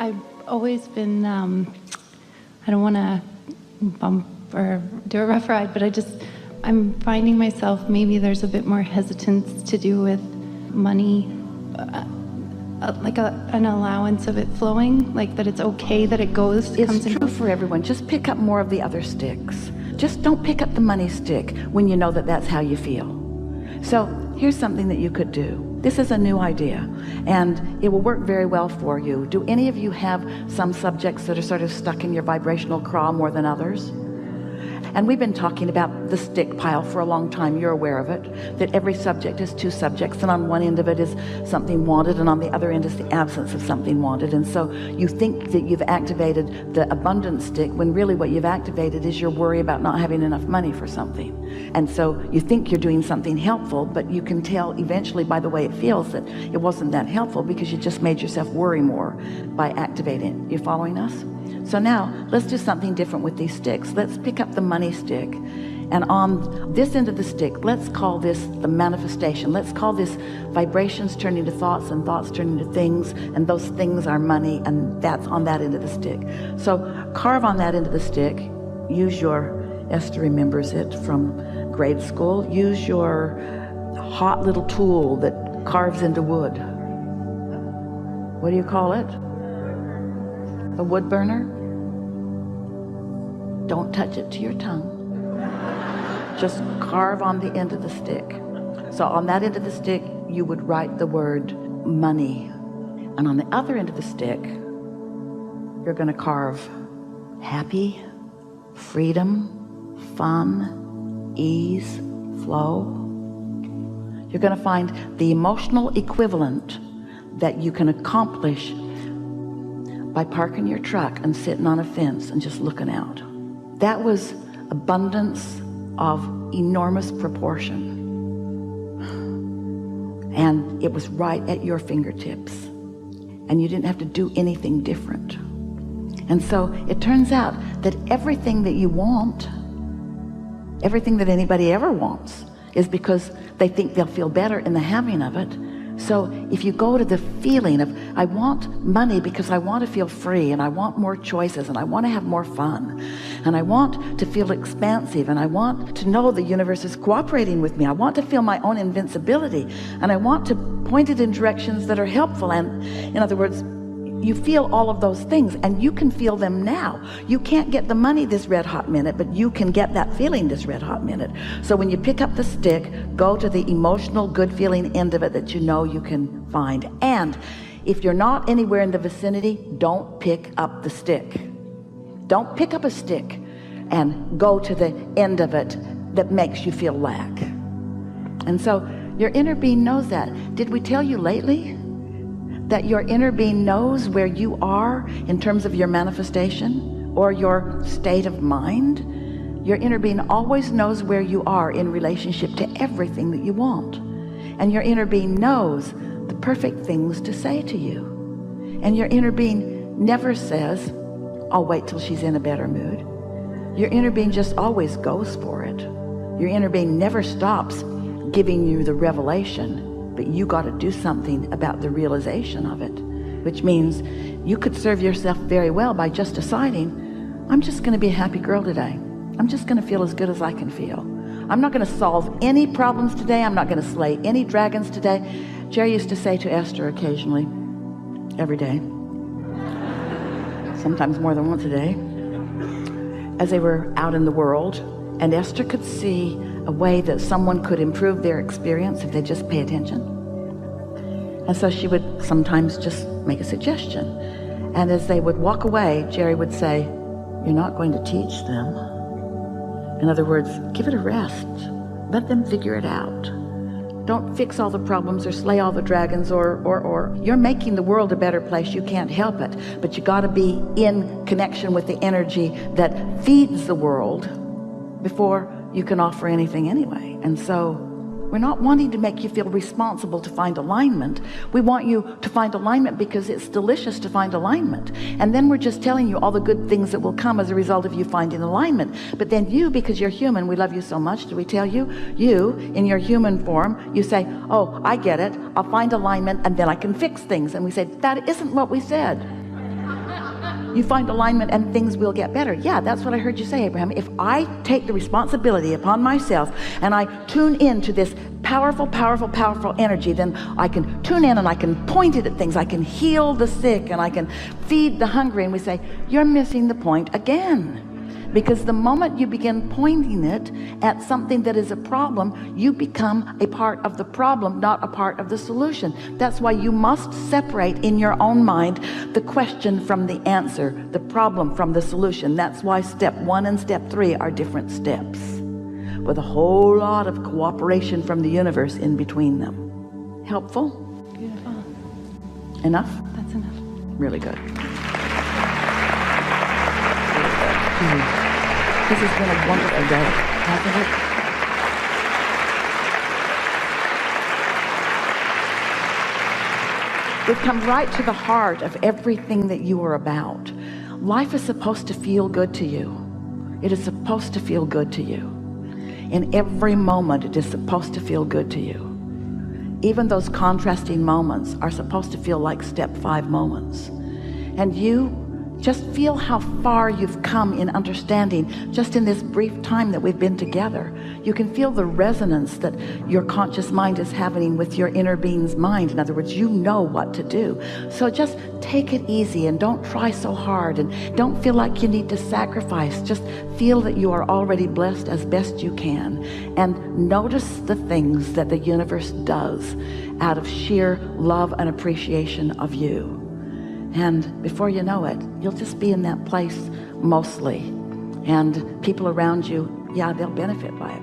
I've always been, I don't want to bump or do a rough ride, but I'm finding myself, maybe there's a bit more hesitance to do with money, like an allowance of it flowing, like that it's okay that it goes. It's true for everyone. Just pick up more of the other sticks. Just don't pick up the money stick when you know that that's how you feel. So here's something that you could do. This is a new idea, and it will work very well for you. Do any of you have some subjects that are sort of stuck in your vibrational craw more than others? And we've been talking about the stick pile for a long time. You're aware of it, that every subject has two subjects, and on one end of it is something wanted, and on the other end is the absence of something wanted. And so you think that you've activated the abundance stick, when really what you've activated is your worry about not having enough money for something. And so you think you're doing something helpful, but you can tell eventually by the way it feels that it wasn't that helpful, because you just made yourself worry more by activating it. You following us? So now let's do something different with these sticks. Let's pick up the money stick, and on this end of the stick, let's call this the manifestation. Let's call this vibrations turning to thoughts, and thoughts turning to things, and those things are money, and that's on that end of the stick. So carve on that end of the stick. Use your, Esther remembers it from grade school, use your hot little tool that carves into wood. What do you call it? A wood burner? Don't touch it to your tongue. Just carve on the end of the stick. So on that end of the stick, you would write the word money. And on the other end of the stick, you're going to carve happy, freedom, fun, ease, flow. You're going to find the emotional equivalent that you can accomplish by parking your truck and sitting on a fence and just looking out. That was abundance of enormous proportion. And it was right at your fingertips. And you didn't have to do anything different. And so it turns out that everything that you want, everything that anybody ever wants, is because they think they'll feel better in the having of it. So if you go to the feeling of, I want money because I want to feel free, and I want more choices, and I want to have more fun, and I want to feel expansive, and I want to know the universe is cooperating with me, I want to feel my own invincibility, and I want to point it in directions that are helpful. And in other words, you feel all of those things, and you can feel them now. You can't get the money this red hot minute, but you can get that feeling this red hot minute. So when you pick up the stick, go to the emotional good feeling end of it that you know you can find. And if you're not anywhere in the vicinity, don't pick up the stick. Don't pick up a stick and go to the end of it that makes you feel lack. And so your inner being knows that. Did we tell you lately that your inner being knows where you are in terms of your manifestation or your state of mind? Your inner being always knows where you are in relationship to everything that you want. And your inner being knows the perfect things to say to you. And your inner being never says, I'll wait till she's in a better mood. Your inner being just always goes for it. Your inner being never stops giving you the revelation, but you got to do something about the realization of it, which means you could serve yourself very well by just deciding, I'm just going to be a happy girl today. I'm just going to feel as good as I can feel. I'm not going to solve any problems today. I'm not going to slay any dragons today. Jerry used to say to Esther occasionally, every day, sometimes more than once a day, as they were out in the world, and Esther could see a way that someone could improve their experience if they just pay attention. And so she would sometimes just make a suggestion. And as they would walk away, Jerry would say, you're not going to teach them. In other words, give it a rest. Let them figure it out. Don't fix all the problems or slay all the dragons or. You're making the world a better place. You can't help it. But you got to be in connection with the energy that feeds the world before you can offer anything anyway. And so we're not wanting to make you feel responsible to find alignment. We want you to find alignment because it's delicious to find alignment. And then we're just telling you all the good things that will come as a result of you finding alignment. But then you, because you're human, we love you so much, do we tell you? You, in your human form, you say, oh, I get it. I'll find alignment and then I can fix things. And we say, that isn't what we said. you find alignment and things will get better. Yeah, that's what I heard you say, Abraham. If I take the responsibility upon myself and I tune into this powerful, powerful, powerful energy, then I can tune in and I can point it at things. I can heal the sick and I can feed the hungry. And we say, you're missing the point again. Because the moment you begin pointing it at something that is a problem, you become a part of the problem, not a part of the solution. That's why you must separate in your own mind the question from the answer, the problem from the solution. That's why step 1 and step 3 are different steps, with a whole lot of cooperation from the universe in between them. Helpful? Beautiful. Enough? That's enough. Really good. This has been a wonderful day, hasn't it? We've come right to the heart of everything that you are about. Life is supposed to feel good to you. It is supposed to feel good to you. In every moment, it is supposed to feel good to you. Even those contrasting moments are supposed to feel like step 5 moments. And you just feel how far you've come in understanding just in this brief time that we've been together. You can feel the resonance that your conscious mind is having with your inner being's mind. In other words, you know what to do. So just take it easy and don't try so hard and don't feel like you need to sacrifice. Just feel that you are already blessed as best you can, and notice the things that the universe does out of sheer love and appreciation of you. And before you know it, you'll just be in that place mostly. And people around you, yeah, they'll benefit by it.